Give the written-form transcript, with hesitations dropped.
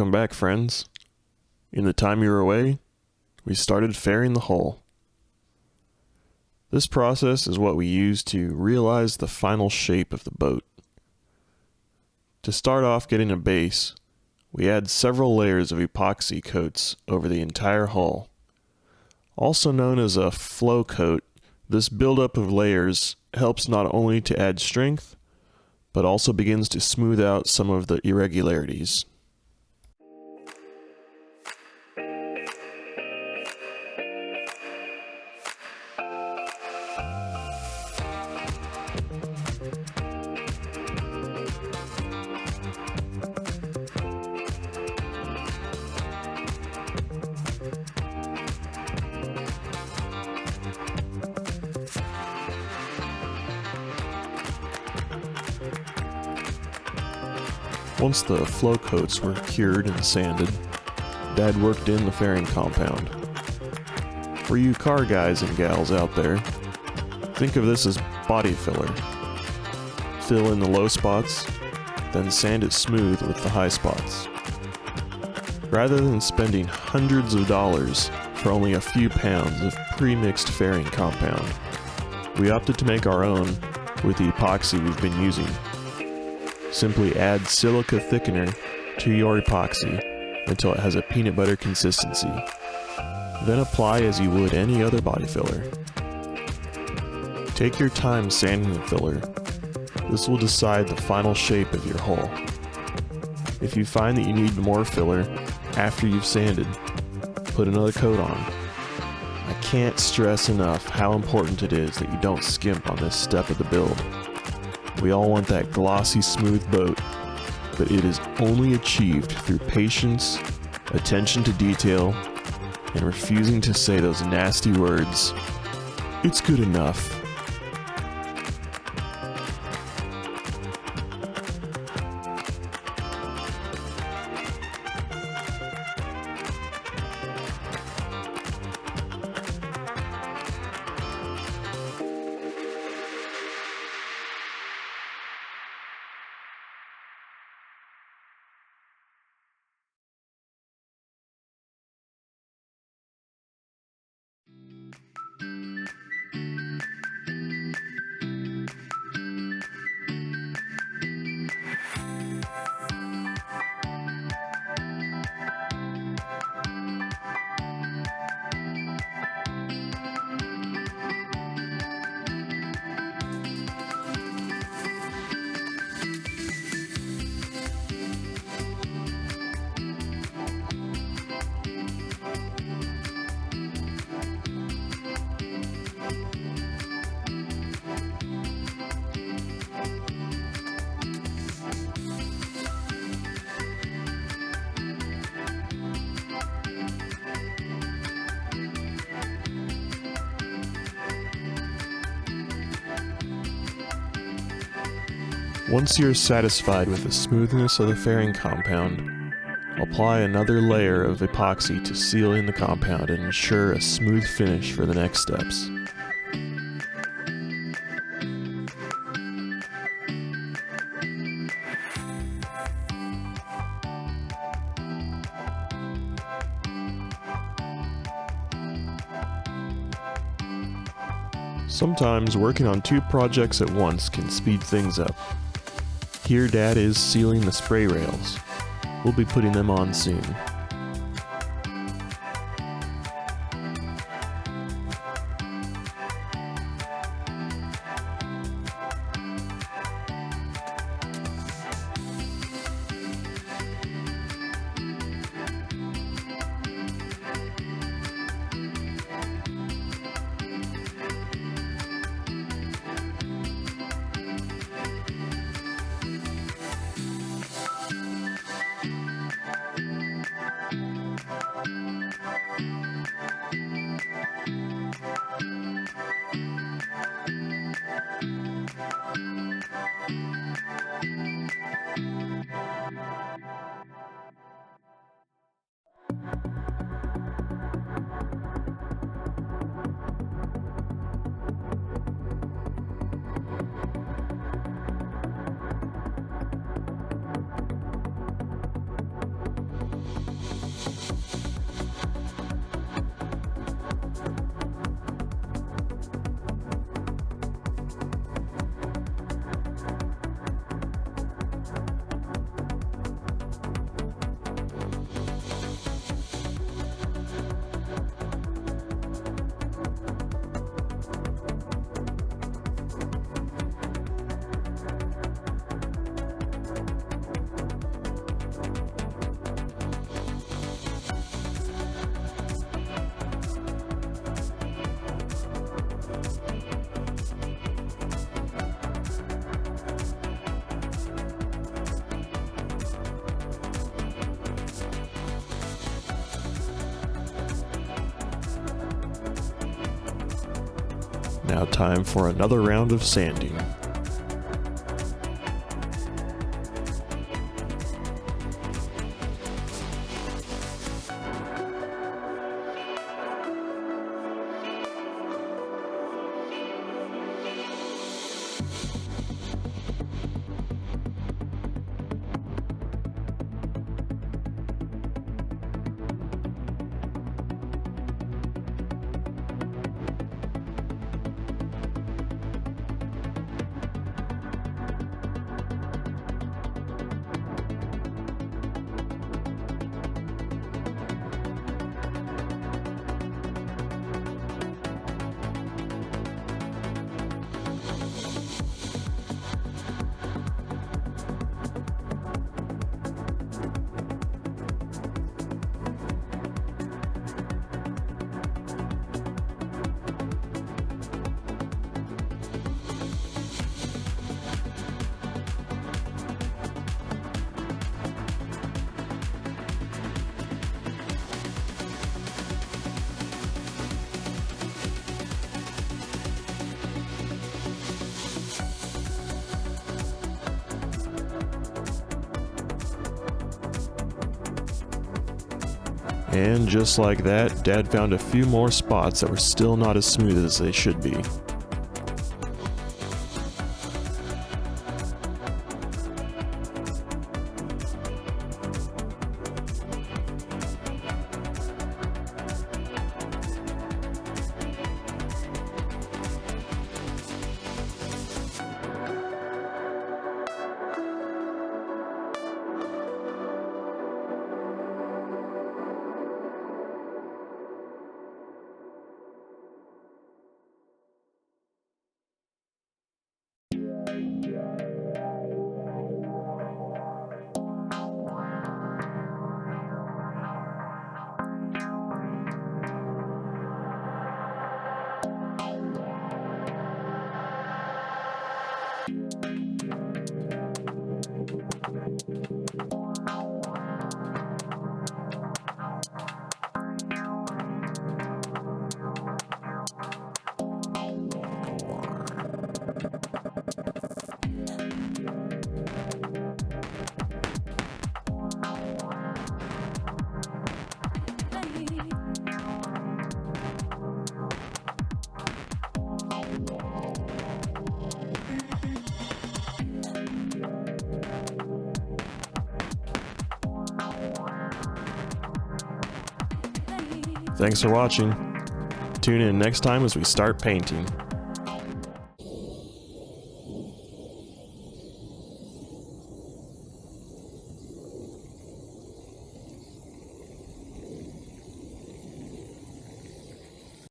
Welcome back, friends. In the time you were away, we started fairing the hull. This process is what we use to realize the final shape of the boat. To start off getting a base, we add several layers of epoxy coats over the entire hull. Also known as a flow coat, this buildup of layers helps not only to add strength, but also begins to smooth out some of the irregularities. Once the flow coats were cured and sanded, Dad worked in the fairing compound. For you car guys and gals out there, think of this as body filler. Fill in the low spots, then sand it smooth with the high spots. Rather than spending hundreds of dollars for only a few pounds of pre-mixed fairing compound, we opted to make our own with the epoxy we've been using. Simply add silica thickener to your epoxy until it has a peanut butter consistency. Then apply as you would any other body filler. Take your time sanding the filler. This will decide the final shape of your hull. If you find that you need more filler after you've sanded, put another coat on. I can't stress enough how important it is that you don't skimp on this step of the build. We all want that glossy, smooth boat, but it is only achieved through patience, attention to detail, and refusing to say those nasty words, "It's good enough." Once you're satisfied with the smoothness of the fairing compound, apply another layer of epoxy to seal in the compound and ensure a smooth finish for the next steps. Sometimes working on two projects at once can speed things up. Here Dad is sealing the spray rails. We'll be putting them on soon. Now time for another round of sanding. And just like that, Dad found a few more spots that were still not as smooth as they should be. Thanks for watching. Tune in next time as we start painting.